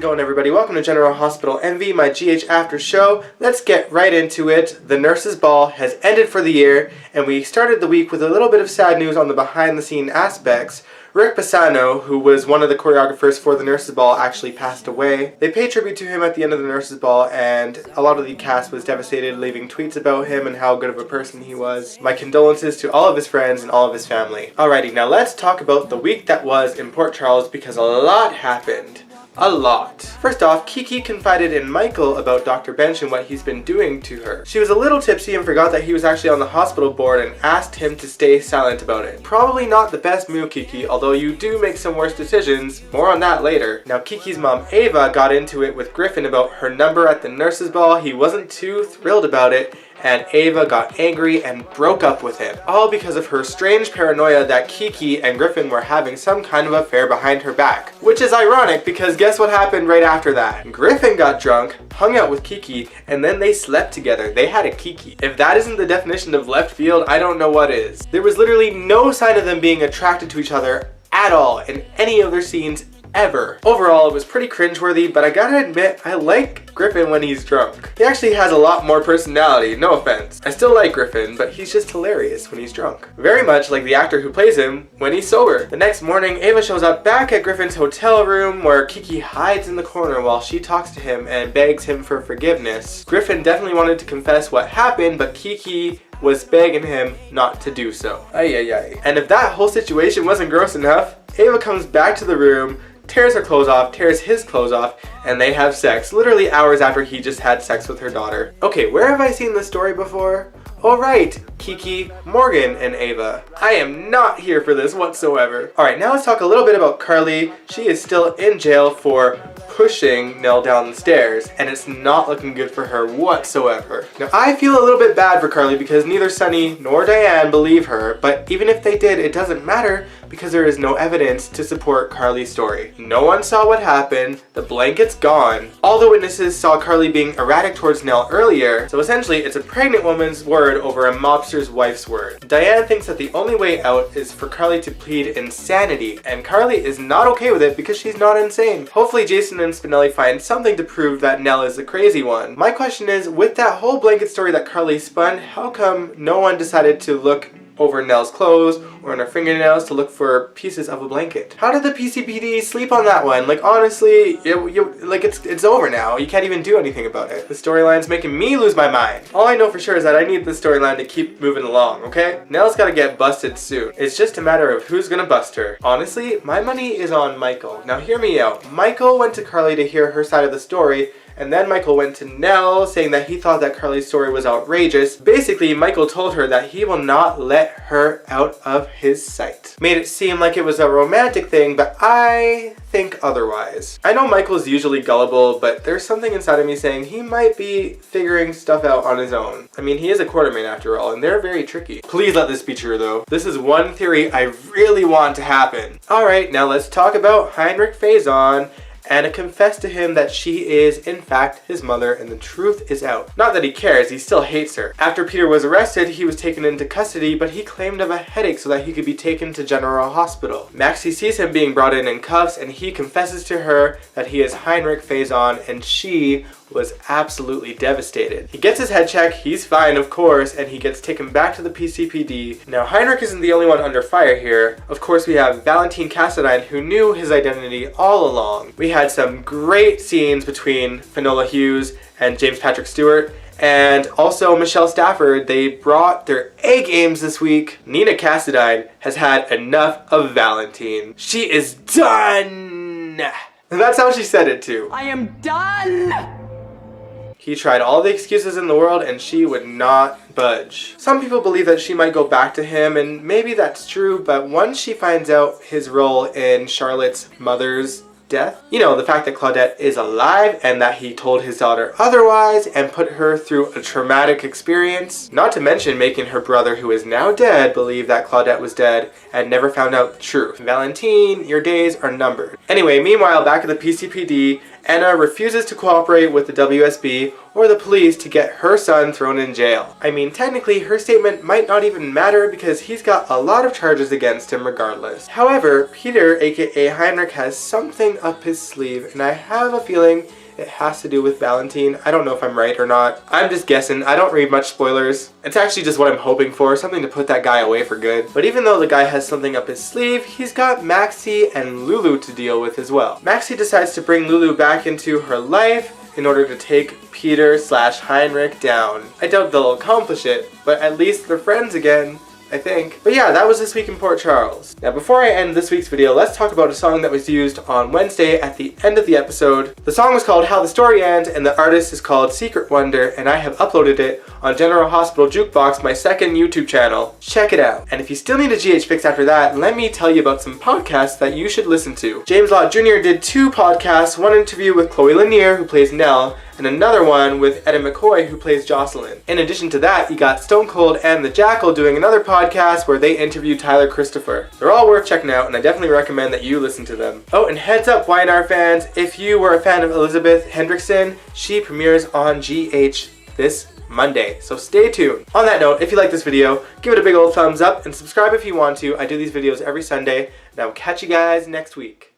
going, everybody? Welcome to General Hospital MV, my GH after show. Let's get right into it. The nurses' ball has ended for the year, and we started the week with a little bit of sad news on the behind-the-scene aspects. Rick Pisano, who was one of the choreographers for the nurses' ball, actually passed away. They paid tribute to him at the end of the nurses' ball, and a lot of the cast was devastated, leaving tweets about him and how good of a person he was. My condolences to all of his friends and all of his family. Alrighty, now let's talk about the week that was in Port Charles, because a lot happened. A lot. First off, Kiki confided in Michael about Dr. Bench and what he's been doing to her. She was a little tipsy and forgot that he was actually on the hospital board and asked him to stay silent about it. Probably not the best move, Kiki, although you do make some worse decisions. More on that later. Now, Kiki's mom, Ava, got into it with Griffin about her number at the nurses' ball. He wasn't too thrilled about it, and Ava got angry and broke up with him. All because of her strange paranoia that Kiki and Griffin were having some kind of affair behind her back. Which is ironic, because guess what happened right after that? Griffin got drunk, hung out with Kiki, and then they slept together. They had a Kiki. If that isn't the definition of left field, I don't know what is. There was literally no sign of them being attracted to each other at all in any of their scenes ever. Overall, it was pretty cringeworthy, but I gotta admit, I like Griffin when he's drunk. He actually has a lot more personality, no offense. I still like Griffin, but he's just hilarious when he's drunk. Very much like the actor who plays him when he's sober. The next morning, Ava shows up back at Griffin's hotel room where Kiki hides in the corner while she talks to him and begs him for forgiveness. Griffin definitely wanted to confess what happened, but Kiki was begging him not to do so. Ay, ay, ay. And if that whole situation wasn't gross enough, Ava comes back to the room, tears her clothes off, tears his clothes off, and they have sex, literally hours after he just had sex with her daughter. Okay, where have I seen this story before? Oh right, Kiki, Morgan, and Ava. I am not here for this whatsoever. Alright, now let's talk a little bit about Carly. She is still in jail for pushing Nell down the stairs, and it's not looking good for her whatsoever. Now, I feel a little bit bad for Carly because neither Sunny nor Diane believe her, but even if they did, it doesn't matter because there is no evidence to support Carly's story. No one saw what happened, the blanket's gone. All the witnesses saw Carly being erratic towards Nell earlier, so essentially it's a pregnant woman's word over a mobster's wife's word. Diane thinks that the only way out is for Carly to plead insanity, and Carly is not okay with it because she's not insane. Hopefully Jason and Spinelli find something to prove that Nell is the crazy one. My question is, with that whole blanket story that Carly spun, how come no one decided to look over Nell's clothes or in her fingernails to look for pieces of a blanket? How did the PCPD sleep on that one? Like, honestly, it's over now. You can't even do anything about it. The storyline's making me lose my mind. All I know for sure is that I need the storyline to keep moving along, okay? Nell's gotta get busted soon. It's just a matter of who's gonna bust her. Honestly, my money is on Michael. Now hear me out. Michael went to Carly to hear her side of the story, and then Michael went to Nell saying that he thought that Carly's story was outrageous. Basically, Michael told her that he will not let her out of his sight. Made it seem like it was a romantic thing, but I think otherwise. I know Michael's usually gullible, but there's something inside of me saying he might be figuring stuff out on his own. I mean, he is a Quartermaine after all, and they're very tricky. Please let this be true though. This is one theory I really want to happen. Alright, now let's talk about Heinrich Faison. Anna confessed to him that she is, in fact, his mother, and the truth is out. Not that he cares, he still hates her. After Peter was arrested, he was taken into custody, but he claimed of a headache so that he could be taken to General Hospital. Maxie sees him being brought in cuffs, and he confesses to her that he is Heinrich Faison, and she was absolutely devastated. He gets his head checked, he's fine of course, and he gets taken back to the PCPD. Now Heinrich isn't the only one under fire here. Of course we have Valentine Cassadine, who knew his identity all along. We had some great scenes between Finola Hughes and James Patrick Stewart, and also Michelle Stafford. They brought their A games this week. Nina Cassadine has had enough of Valentine. She is done! And that's how she said it too. I am done! He tried all the excuses in the world and she would not budge. Some people believe that she might go back to him, and maybe that's true, but once she finds out his role in Charlotte's mother's death, you know, the fact that Claudette is alive and that he told his daughter otherwise and put her through a traumatic experience, not to mention making her brother, who is now dead, believe that Claudette was dead and never found out the truth. Valentine, your days are numbered. Anyway, meanwhile, back at the PCPD, Anna refuses to cooperate with the WSB or the police to get her son thrown in jail. I mean, technically her statement might not even matter because he's got a lot of charges against him regardless. However, Peter, aka Heinrich, has something up his sleeve, and I have a feeling it has to do with Valentine. I don't know if I'm right or not. I'm just guessing. I don't read much spoilers. It's actually just what I'm hoping for, something to put that guy away for good. But even though the guy has something up his sleeve, he's got Maxie and Lulu to deal with as well. Maxie decides to bring Lulu back into her life in order to take Peter/Heinrich down. I doubt they'll accomplish it, but at least they're friends again, I think. But yeah, that was This Week in Port Charles. Now before I end this week's video, let's talk about a song that was used on Wednesday at the end of the episode. The song was called How the Story Ends, and the artist is called Secret Wonder, and I have uploaded it on General Hospital Jukebox, my second YouTube channel. Check it out. And if you still need a GH fix after that, let me tell you about some podcasts that you should listen to. James Lott Jr. did 2 podcasts, one interview with Chloe Lanier, who plays Nell, and another one with Ed and McCoy, who plays Jocelyn. In addition to that, you got Stone Cold and the Jackal doing another podcast where they interviewed Tyler Christopher. They're all worth checking out, and I definitely recommend that you listen to them. Oh, and heads up YNR fans, if you were a fan of Elizabeth Hendrickson, she premieres on GH this Monday, so stay tuned. On that note, if you like this video, give it a big old thumbs up and subscribe if you want to. I do these videos every Sunday, and I will catch you guys next week.